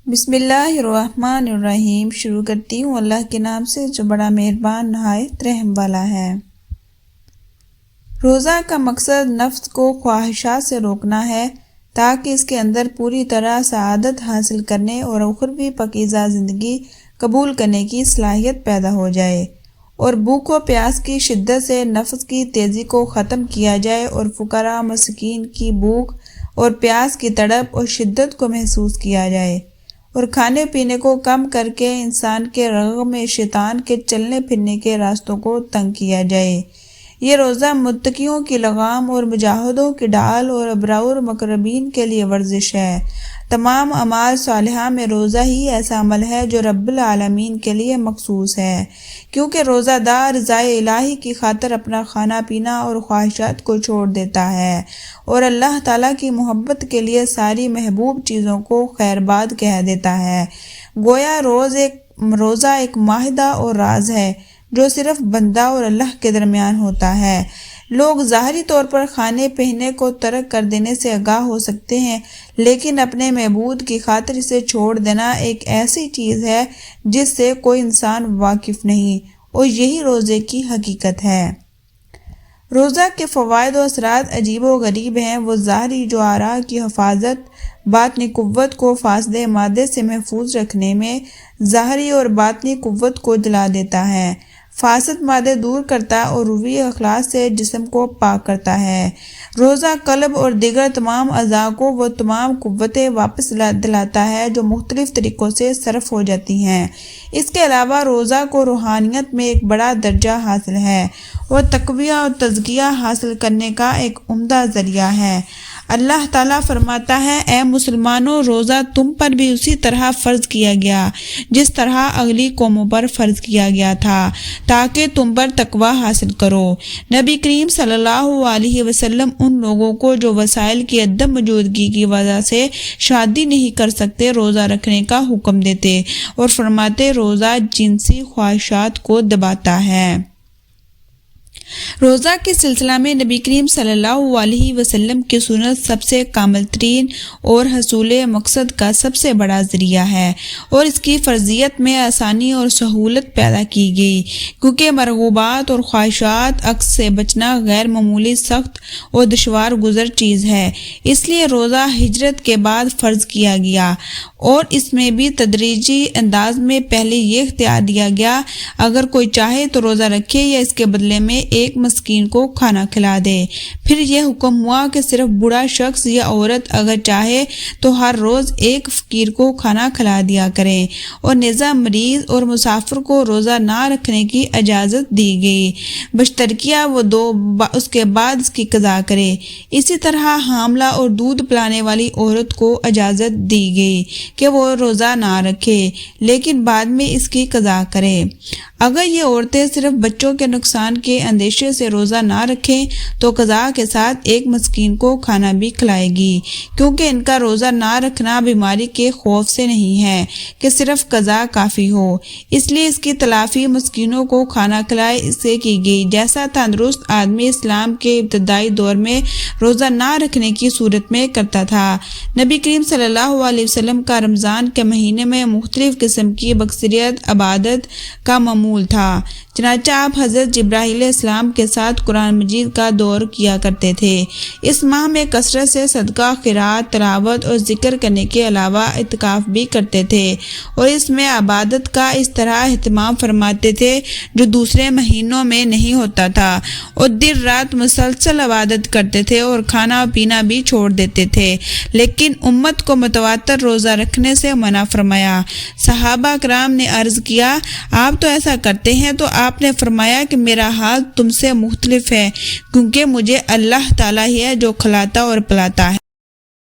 بسم اللہ الرحمن الرحیم۔ شروع کرتی ہوں اللہ کے نام سے جو بڑا مہربان نہایت رحم والا ہے۔ روزہ کا مقصد نفس کو خواہشات سے روکنا ہے تاکہ اس کے اندر پوری طرح سعادت حاصل کرنے اور اخروی پاکیزہ زندگی قبول کرنے کی صلاحیت پیدا ہو جائے، اور بھوک و پیاس کی شدت سے نفس کی تیزی کو ختم کیا جائے اور فقراء مسکین کی بھوک اور پیاس کی تڑپ اور شدت کو محسوس کیا جائے، اور کھانے پینے کو کم کر کے انسان کے رغم میں شیطان کے چلنے پھرنے کے راستوں کو تنگ کیا جائے۔ یہ روزہ متقیوں کی لگام اور مجاہدوں کی ڈال اور ابرار مقربین کے لیے ورزش ہے۔ تمام اعمال صالحہ میں روزہ ہی ایسا عمل ہے جو رب العالمین کے لیے مخصوص ہے، کیونکہ روزہ دار رضائے الہی کی خاطر اپنا کھانا پینا اور خواہشات کو چھوڑ دیتا ہے اور اللہ تعالیٰ کی محبت کے لیے ساری محبوب چیزوں کو خیر باد کہہ دیتا ہے۔ گویا روزہ ایک معاہدہ اور راز ہے جو صرف بندہ اور اللہ کے درمیان ہوتا ہے۔ لوگ ظاہری طور پر کھانے پینے کو ترک کر دینے سے آگاہ ہو سکتے ہیں، لیکن اپنے معبود کی خاطر اسے چھوڑ دینا ایک ایسی چیز ہے جس سے کوئی انسان واقف نہیں، اور یہی روزے کی حقیقت ہے۔ روزہ کے فوائد و اثرات عجیب و غریب ہیں۔ وہ ظاہری جوہرہ کی حفاظت، باطنی قوت کو فاسد مادے سے محفوظ رکھنے میں ظاہری اور باطنی قوت کو جلا دیتا ہے، فاسد مادے دور کرتا اور روی اخلاص سے جسم کو پاک کرتا ہے۔ روزہ قلب اور دیگر تمام اعضاء کو وہ تمام قوتیں واپس دلاتا ہے جو مختلف طریقوں سے صرف ہو جاتی ہیں۔ اس کے علاوہ روزہ کو روحانیت میں ایک بڑا درجہ حاصل ہے اور تقویہ اور تزکیہ حاصل کرنے کا ایک عمدہ ذریعہ ہے۔ اللہ تعالیٰ فرماتا ہے، اے مسلمانوں، روزہ تم پر بھی اسی طرح فرض کیا گیا جس طرح اگلی قوموں پر فرض کیا گیا تھا، تاکہ تم پر تقویٰ حاصل کرو۔ نبی کریم صلی اللہ علیہ وسلم ان لوگوں کو جو وسائل کی عدم موجودگی کی وجہ سے شادی نہیں کر سکتے روزہ رکھنے کا حکم دیتے اور فرماتے روزہ جنسی خواہشات کو دباتا ہے۔ روزہ کے سلسلہ میں نبی کریم صلی اللہ علیہ وسلم کی سنت سب سے کامل ترین اور حصول مقصد کا سب سے بڑا ذریعہ ہے، اور اس کی فرضیت میں آسانی اور سہولت پیدا کی گئی، کیونکہ مرغوبات اور خواہشات عکس سے بچنا غیر معمولی سخت اور دشوار گزر چیز ہے۔ اس لیے روزہ ہجرت کے بعد فرض کیا گیا، اور اس میں بھی تدریجی انداز میں پہلے یہ اختیار دیا گیا، اگر کوئی چاہے تو روزہ رکھے یا اس کے بدلے میں ایک مسکین کو کھانا کھلا دے۔ پھر یہ حکم ہوا کہ صرف بوڑھا شخص یا عورت اگر چاہے تو ہر روز ایک فقیر کو کھانا کھلا دیا کریں، اور نیز مریض اور مسافر کو روزہ نہ رکھنے کی اجازت دی گئی، بشترکیہ وہ اس کے بعد اس کی قضا کرے۔ اسی طرح حاملہ اور دودھ پلانے والی عورت کو اجازت دی گئی کہ وہ روزہ نہ رکھے لیکن بعد میں اس کی قضا کرے۔ اگر یہ عورتیں صرف بچوں کے نقصان کے اندیشے سے روزہ نہ رکھیں تو قضا کے ساتھ ایک مسکین کو کھانا بھی کھلائے گی، کیونکہ ان کا روزہ نہ رکھنا بیماری کے خوف سے نہیں ہے کہ صرف قضا کافی ہو، اس لیے اس کی تلافی مسکینوں کو کھانا کھلائے اس سے کی گئی، جیسا تندرست آدمی اسلام کے ابتدائی دور میں روزہ نہ رکھنے کی صورت میں کرتا تھا۔ نبی کریم صلی اللہ علیہ وسلم کا رمضان کے مہینے میں مختلف قسم کی بکثریت عبادت کا معمول تھا، چنانچہ آپ حضرت جبرائیل علیہ السلام کے ساتھ قرآن مجید کا دور کیا کرتے تھے۔ اس ماہ میں کثرت سے صدقہ، قرات، تلاوت اور ذکر کرنے کے علاوہ اعتکاف بھی کرتے تھے، اور اس میں عبادت کا اس طرح اہتمام فرماتے تھے جو دوسرے مہینوں میں نہیں ہوتا تھا، اور دن رات مسلسل عبادت کرتے تھے اور کھانا پینا بھی چھوڑ دیتے تھے، لیکن امت کو متواتر روزہ رکھنے سے منع فرمایا۔ صحابہ کرام نے عرض کیا، آپ تو ایسا کرتے ہیں، تو آپ نے فرمایا کہ میرا حال تم سے مختلف ہے، کیونکہ مجھے اللہ تعالیٰ ہی ہے جو کھلاتا اور پلاتا ہے۔